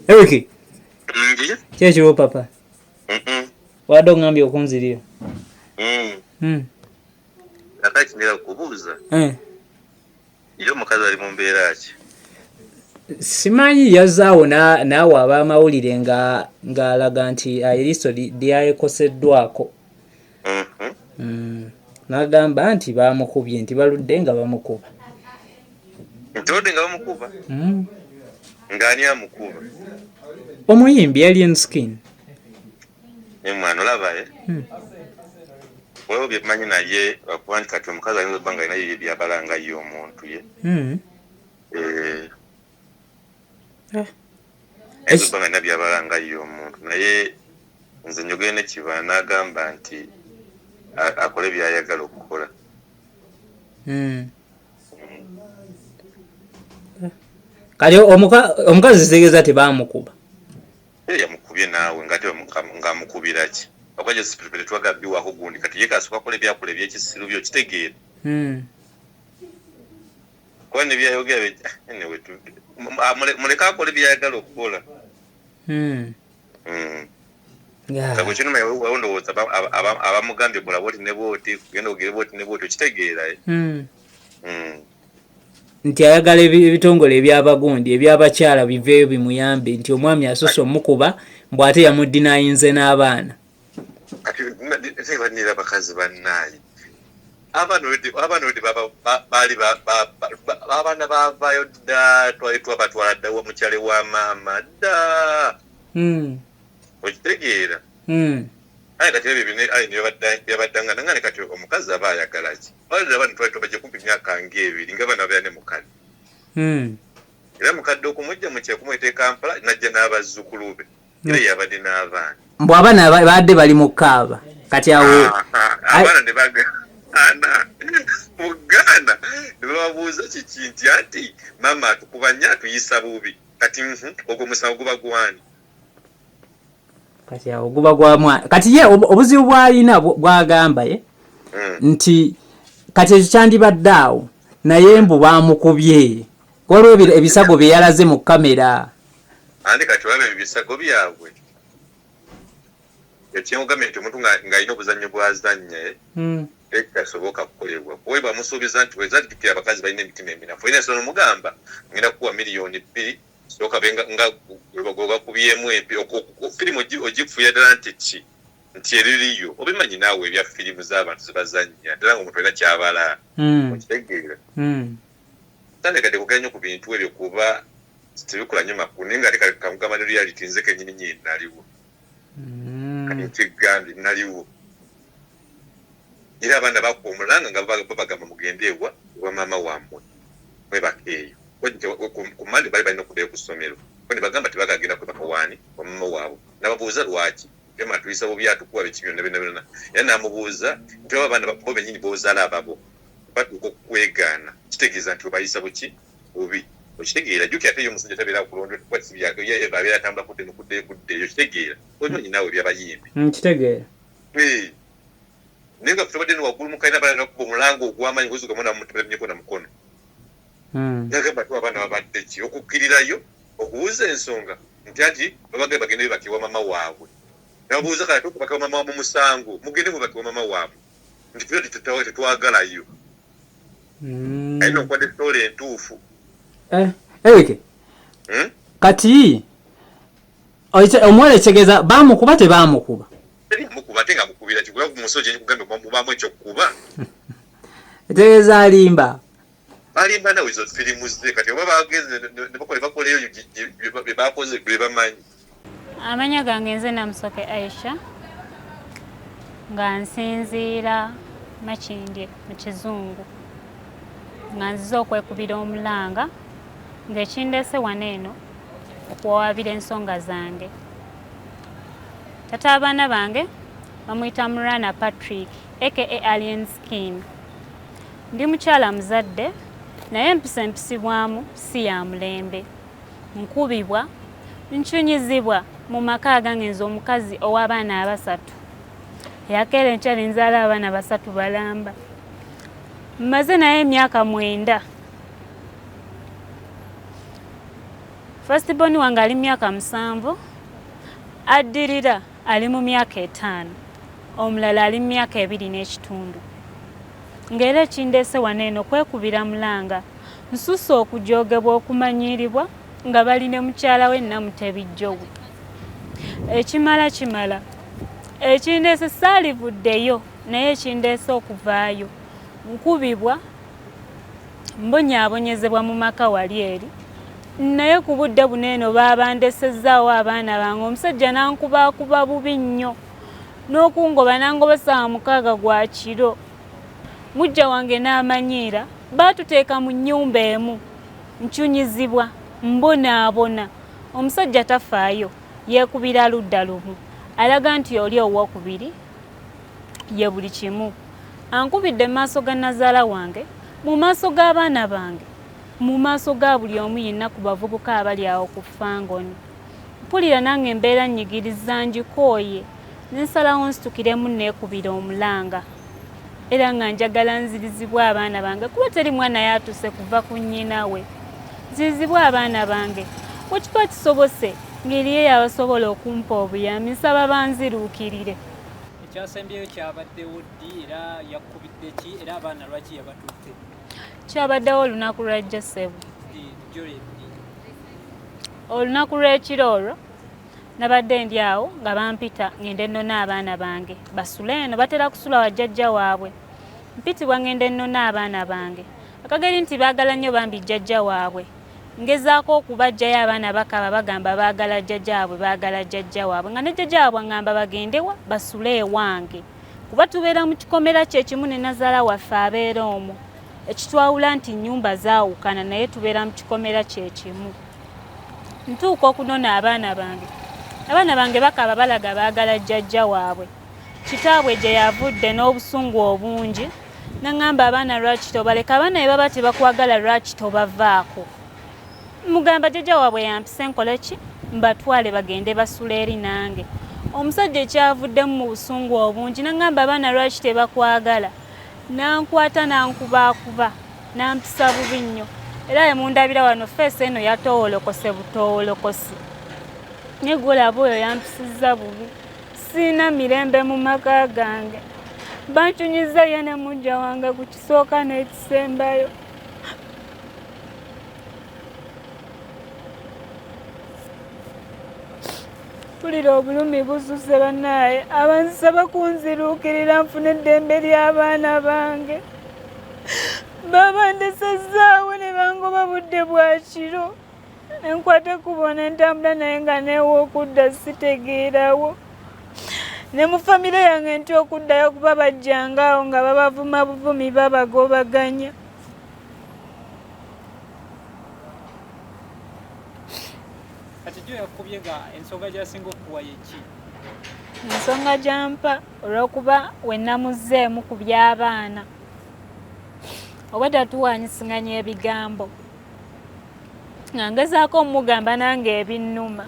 Eric. Kyekiro papa. Wadde ongambye okunzirira. Akati ngira kubuuza. Iyo mukazi ali mu mbeera ki? Simanyi yazaawo naawe ab'amawulire ng'alaga nti eriiso lyayekoseddwako. N'agamba nti baamukubye nti baludde nga bamukuba. Ntodde nga bamukuba? Ng'ani amukuba? Omuyimbi Alien Skin. Mwana olaba wewe byemanyi naye wakuba nti kati omukazi ayinza obba nga alina ye byabalanga ye omuntu ye. Ayinza obba nga alina byabalanga ye omuntu naye nze njogere ne Kiba n'agamba nti akole byayagala okukola. Kati omukazi zitegeeza tebaamukuba. Yamukubye naawe ng'amukubira ki? Okwaje sipiripiri twagabbiwako gundi kati ye kasooka akola ebyakola ebyekisiru by'okitegeera. Kuba ne byayogera muleke akole byayagala okukola. Kabo kino wewe ndowooza abamugambye kola bwoti ne bwoti kugenda ogere bwoti ne bwoti okitegeera. Nti ayagala ebitongole ebyabagundi ebyabakyala biveeyo bimuyambe nti omwami asoose omukuba mbw'ate yamuddinayinze n'abaana. Kati tebanira bakazi bannaye abaana baali abaana baavaayo dda twabatwala dda wa mukyale wa maama dda okitegeera. Aye kati byabaddanga nangane kati omukazi aba ayagala ki? Abaana twali tubajja kumpi myaka ng'ebiri ng'abaana babeera ne mukadde. Era mukadde okumujja mu kyekumweta e Kampala najja n'abazzukulu be era yabadde n'abaana. Mbw abaana badde bali mu kaaba kati awo abaana ne bagaana Buganda ne babuuza kiki nti ati maama atukuba nnyo atuyisa bubi kati ogwo musango guba gwani? Kati awo guba gwa mwana kati ye obuzibu bw'alina bw'agamba nti kati ekyo kyandibadde awo naye mbu baamukubye waliwo ebisago bye yalaze mu kamera. Andi kati waba ebisago byabwe ekyemugamye nti omuntu ng'alina obuzannyo bw'azannya ekasoboka kukolebwa kuwe bamusuubiza nti wezadikira abakazi balina emitima eminafu ina ensonga omugamba ngenda kuwa miliyoni 2 soka benga nga gogakubyemu firimu ogifuya ddala nti eririyo obimanyi naawe ebya firimu z'abantu zibazannya ddala nga omuntu alina kyabala okitegeera. Tandekadde kuganya nnyo ku bintu ebyo kuba tebikola nnyo makulu naye nga kamugamba ne reality nze kennyini nyini naliwo kati nkigambye naliwo era abaana bakuba omulanga nga babagamba mugende ewa maama wammwe mwebakeeyo ku mande bali balina okuddayo ku ssomero ne bagamba tebagagenda kwebaka waani wa maama waabwe nababuuza lwaki ema tuyisa bubi atukuba biki byonna byonna era namubuuza nti aba abaana bo bennyini boozaala ababo batuuka okukwegaana kitegeeza nti obayisa buki bubi okitegeera jjukira ate omusajja tabeera kulondwa abeera atambula kudde nokuddeyo kitegeera omanyi naawe byabayimbi kitegeera naye nga tubadde niwaggulu mukalina bala nakuba omulango ogw'amaanyi ngozuga mwana mutemyeko na mukono nagamba tu abaana babadde ki okukkirirayo okubuuza ensonga nti ati babagee bagende bebakiwa maama waabwe nababuuza kale tukubakiwa maama waabwe musango mugende mubakiwa maama waabwe nti tuyo tetwagalayo alina okuba nesitoola entuufu. Eric kati omuwala ekitegeeza baamukuba tebaamukuba? Mukuba ate nga mukubira kikuba ku musozi ekikugambye mubaamu ekyokukuba etegeeza alimba nawe izo firimu ze kati oba bagenze ne bakoleyo bye bakoze bye bamanyi. Amanya gange nze Namusoke Aisha nga nsinziira Makindye mu Kizungu nga nzize okwekubira omulanga ng'ekindeese wano eno okuwawaabira ensonga zange. Tata abaana bange bamuyita Murana Patrick aka Alien Skin. Ndi mukyala muzadde naye empisa empisibwamu si ya mulembe. Nkubibwa nchunyizibwa mu maka agange nze omukazi ow'abaana 3. Yakeera enkyali nzaala abaana 3 balamba. Mmaze naye emyaka 9. First born wange ali myaka 7, addirira ali mu myaka 5, omulala ali mu myaka 2 n'ekitundu. Ng'era ekindeese wano eno kwekubira mulanga nsusse okujoogebwa okumanyiiribwa nga balina mukyala we Namutebijjowe. Ekimala kimala ekindeese saalivuddeyo naye ekindeese okuvaayo nkubibwa mbonyaabonyezebwa mu maka wali eri naye ku budde buno eno baabandesezaawo abaana bange omusajja nankubaakuba bubi nnyo n'okungoba nangobesa 6 gwa kiro. Mujja wange n'amanyiira baatuteeka mu nnyumba emu nkyunyizibwa mbonaabona. Omusajja tafaayo yeekubira ludda lumu alaga nti oli owookubiri ye buli kimu. Ankubidde mu maaso ga nazaala wange, mu maaso g'abaana bange, mu maaso ga buli omu yenna ku bavubuka abali awo ku Fangoni. Mpulira nange embeera nnyigiriza ngikooye nensalawo nsitukiremu neekubira omulanga era nga njagala nzirizibwa abaana bange kuba teri mwana yatuse kuva ku nnyina we. Nzirizibwa abaana bange wekiba kisobose ng'eriyo yabasobola okumpa obuyambi nsaba banziruukirire. Ekyasembyeyo kyabaddewo ddi era yakubidde ki era abaana lwaki yabatutte? Kyabaddewo olunaku lwa Josefu. Olunaku lw'ekiro olwo nabadde ndi awo nga bampita ngende nnona abaana bange basule eno batera kusula wa jjajja waabwe. Mpitibwa ngende nnona abaana bange akageri nti baagala nnyo bambi jjajja waabwe. Ngezaako okubajjayo abaana bakaba bagamba baagala jjajja waabwe baagala jjajja waabwe nga ne jjajja waabwe ngamba bagendewa basule ewange kuba tubeera mu kikomera kyekimu ne nazaala waffe abeera omwo. Ekitwawula nti nnyumba zaawukana naye tubeera mu kikomera kyekimu. Ntuuka okunona abaana bange. Abaana bange bakaba balaga baagala jjajja waabwe. Kitaabwe gye yavudde n'obusungu obungi n'angamba abaana lwaki tobaleka abaana be baba tebakwagala lwaki tobavaako. Mugamba jjajja waabwe yampise nkole ki mbatwale bagende basula eri nange. Omusajja ekyavuddemu mu busungu obungi n'angamba abaana lwaki tebakwagala nankwata nankubaakuba nampisa bubi nnyo era emundabira wano feesi eno yatoowolokose butoowolokosi. Naye golaba oyo yampisizza bubi. Siina mirembe mu maka gange. Bankyunyizza ye ne mujja wange ku kisooka n'ekisembayo. Mpulira obulumi bususse bannaaye abansaba kunziruukirira nfune eddembe ly'abaana bange. Babandesezaawo ne bangoba budde bwa kiro. Nenkwata ekkubo ne ntambula naye nga neewa okudda sitegeerawo. Ne mu famire yange nti okuddayo kuba bajjangaawo nga babavuma buvumi babagobaganya. Kati gyo yakubye nga ensonga gy'asinga okukuwa ye ki? Ensonga gy'ampa olw'okuba we namuzzeemu ku by'abaana oba tatuwaanyisiganya ebigambo nga ngezaako omugamba nange ebinnuma.